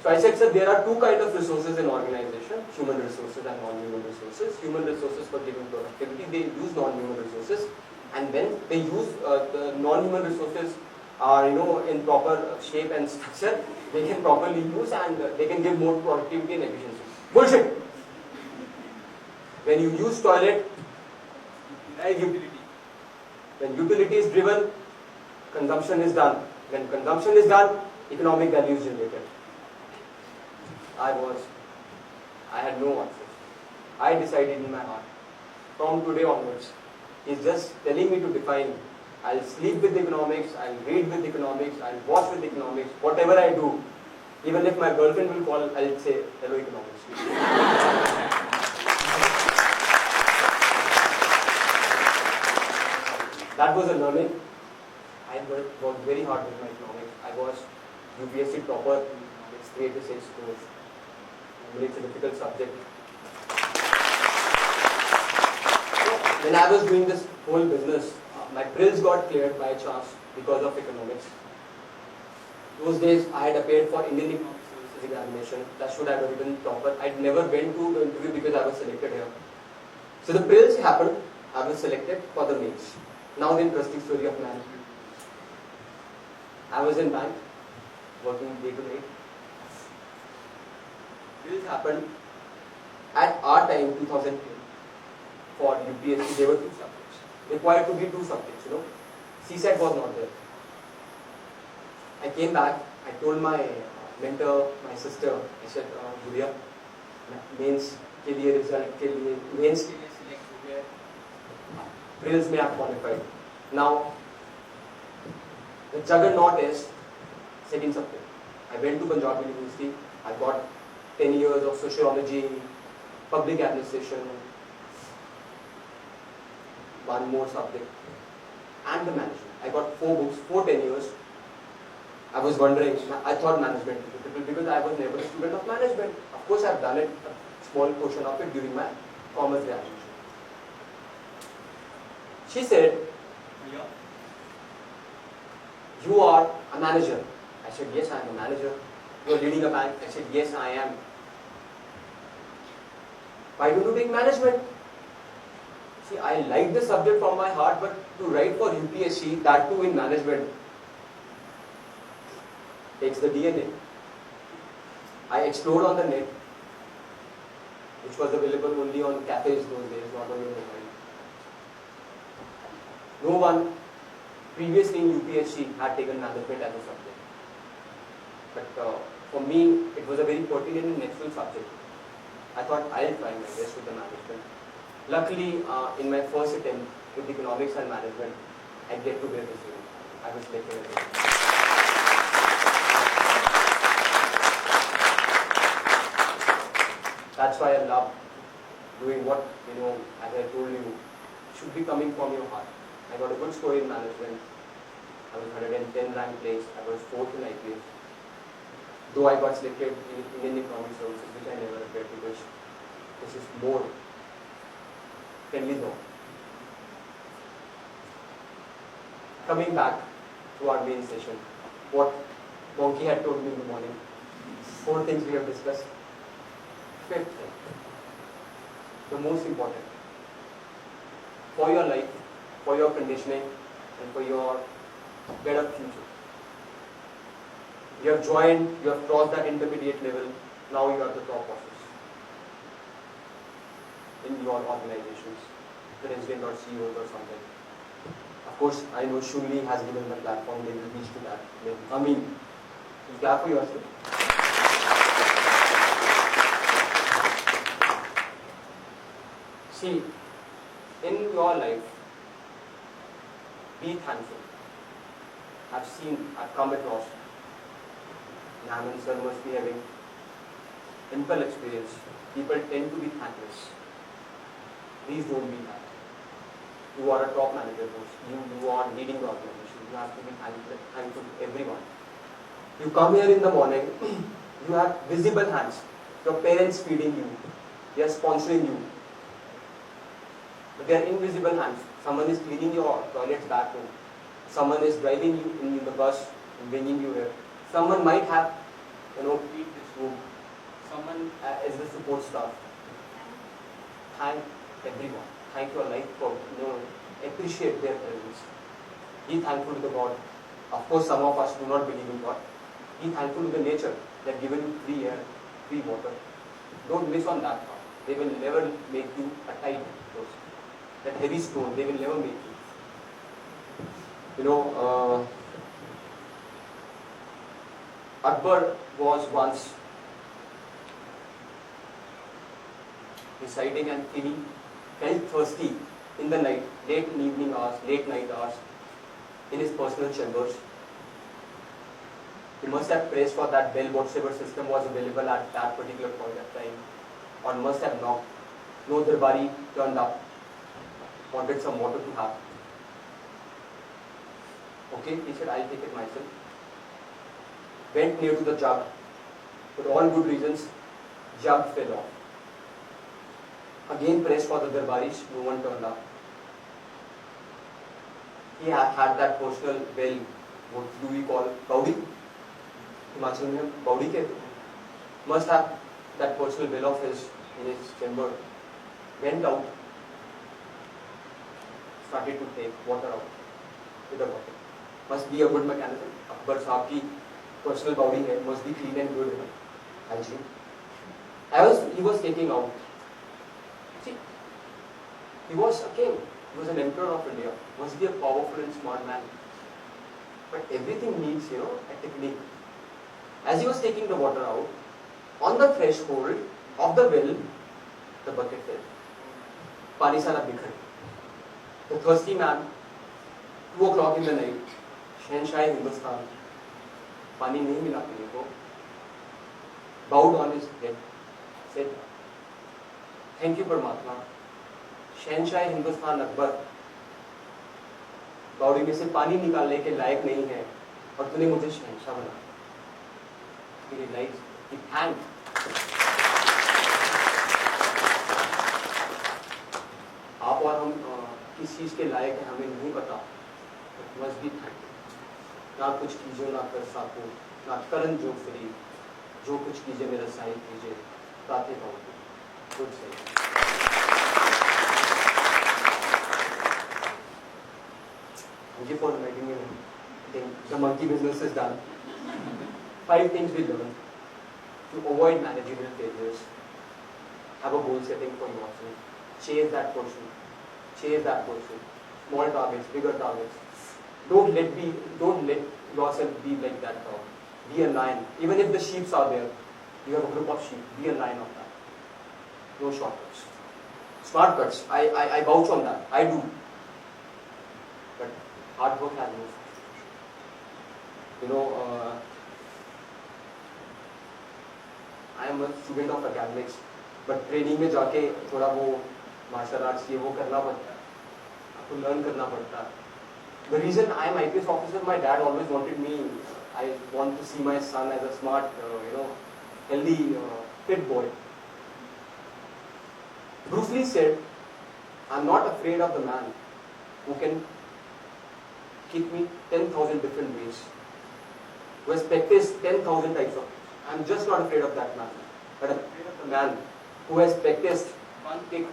So I said, sir, there are two kinds of resources in organization, human resources and non-human resources. Human resources for giving productivity, they use non-human resources, and when they use the non-human resources are in proper shape and structure, they can properly use and they can give more productivity and efficiency. Bullshit! When you use toilet, when utility is driven, consumption is done. When consumption is done, economic value is generated. I had no answers. I decided in my heart, from today onwards, he's just telling me to define. I'll sleep with economics, I'll read with economics, I'll watch with economics, whatever I do. Even if my girlfriend will call, I'll say, hello economics. That was a learning. I worked very hard with my economics. I was UPSC topper in economics, 3 to 6 scores. It's a difficult subject. When I was doing this whole business, my prills got cleared by chance because of economics. Those days I had appeared for Indian Economic Services examination. That should have been topper. I'd never went to the interview because I was selected here. So the prills happened. I was selected for the mains. Now the interesting story of management. I was in bank, working day to day. Prills happened at our time, 2010. For UPSC, there were 2 subjects. Required to be 2 subjects, CSAT was not there. I came back, I told my mentor, my sister, I said, Julia, mains के लिए result के लिए, mains के लिए select हो गया, prills में आप qualified. Now, the juggernaut is second subject. I went to Punjab University, I got 10 years of sociology, public administration, one more subject, and the management. I got 4 books, 4 tenures. I was wondering, I thought management was difficult because I was never a student of management. Of course, I've done it, a small portion of it during my commerce graduation. She said, you are a manager. I said, yes, I am a manager. You are leading a bank. I said, yes, I am. Why don't you take management? See, I like the subject from my heart, but to write for UPSC, that too in management, takes the DNA. I explored on the net, which was available only on cafes those days, not only on mobile. No one previously in UPSC had taken management as a subject. But for me, it was a very pertinent and natural subject. I thought I'll try my best with the management. Luckily, in my first attempt with economics and management, I get to bear this unit. I was selected. That's why I love doing what, as I told you, should be coming from your heart. I got a good score in management. I was 110 rank place. I was 4th in IPS. Though I got selected in Indian Economic Services, which I never regret because this is more friendly zone. Coming back to our main session, what Bonky had told me in the morning, 4 things we have discussed. 5th thing, the most important, for your life, for your conditioning, and for your better future. You have joined, you have crossed that intermediate level, now you are the top office in your organizations, president or CEOs or something. Of course, I know Shunli has given the platform, they will reach to that. I mean, you clap for yourself. See, in your life, be thankful. I've come across, Naman sir must be having ample experience. People tend to be thankless. Please don't be that. You are a top manager post. You are leading the organization. You have to be thankful to everyone. You come here in the morning, you have visible hands. Your parents feeding you. They are sponsoring you. But they are invisible hands. Someone is cleaning your toilets back home. Someone is driving you in the bus and bringing you here. Someone might have, feed this who someone as the support staff. Thank everyone. Thank your life for appreciate their presence. Be thankful to the God. Of course, some of us do not believe in God. Be thankful to the nature that given you free air, free water. Don't miss on that part. They will never make you a tight person. That heavy stone, they will never make you. Akbar was once reciting and feeling felt thirsty in the night, late evening hours, late night hours, in his personal chambers. He must have prayed for that bell, whatever system was available at that particular point of time, or must have knocked. No Darbari turned up, wanted some water to have. Okay, he said, I'll take it myself. Went near to the jug. For all good reasons, jug fell off. Again pressed for the Darbaris, no one turned up. He had that personal bell, what do we call Baudi? Himachal mein Baudi कहते हैं. Must have that personal bell of his in his chamber. Went out, started to take water out with the bottle. Must be a good mechanism. Akbar साहब की personal Baudi है, must be clean and good hygiene. He was taking out. See, he was a king. He was an emperor of India. Must be a powerful and smart man. But everything needs, a technique. As he was taking the water out, on the threshold of the well, the bucket fell. Pani sara bikhar. The thirsty man, 2 o'clock in the night, Shahenshah Hindustan, pani nahi mila pine ko, bowed on his head, said, thank you Paramatma. शहनशाह हिंदुस्तान अकबर बावड़ी में से पानी निकालने के लायक नहीं है और तूने मुझे शहनशाह बना. He realized, he thanked. आप और हम किस चीज के लायक हैं हमें नहीं पता. Must be thankful. ना कुछ कीजिए ना कर सको, ना करन जो फ्री, जो कुछ कीजिए मेरा साहिब कीजिए, ताते पाऊंगी. Good say. Thank you for inviting me. I think the monkey business is done. 5 things we learned to avoid managerial failures. Have a goal setting for yourself. Chase that person. Small targets, bigger targets. Don't let yourself be like that dog. Be a lion. Even if the sheep are there, you have a group of sheep. Be a lion of that. No shortcuts. Smart cuts. I vouch on that. I do. But hard work has no substitution. I am a student of academics, but training में जाके थोड़ा वो martial arts ये वो करना पड़ता है, आपको learn करना पड़ता है. The reason I am IPS officer, my dad always wanted me. I want to see my son as a smart, healthy, fit boy. Bruce Lee said, "I'm not afraid of the man who can kick me 10,000 different ways, who has practiced 10,000 types of. I'm just not afraid of that man, but I'm afraid of the man who has practiced one kick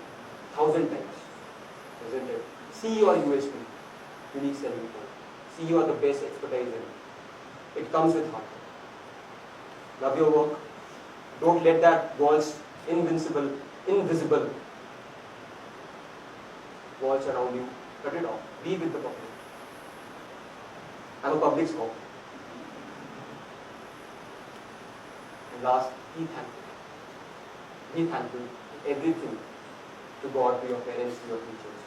1,000 times." Isn't it? See your USP, unique selling point. See you are the best expertise in it. It comes with heart. Love your work. Don't let that walls invisible walls around you. Cut it off. Be with the public. I'm a public scholar. And last, be thankful. Be thankful to everything, to God, to your parents, to your teachers.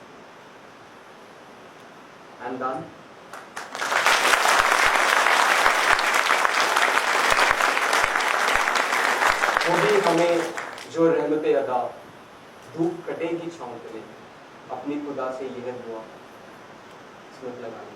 I'm done. Modi हमें जो रहमते अदा, धूप कटेगी छाँव तले, अपनी खुदा से यह दुआ किस्मत लगानी.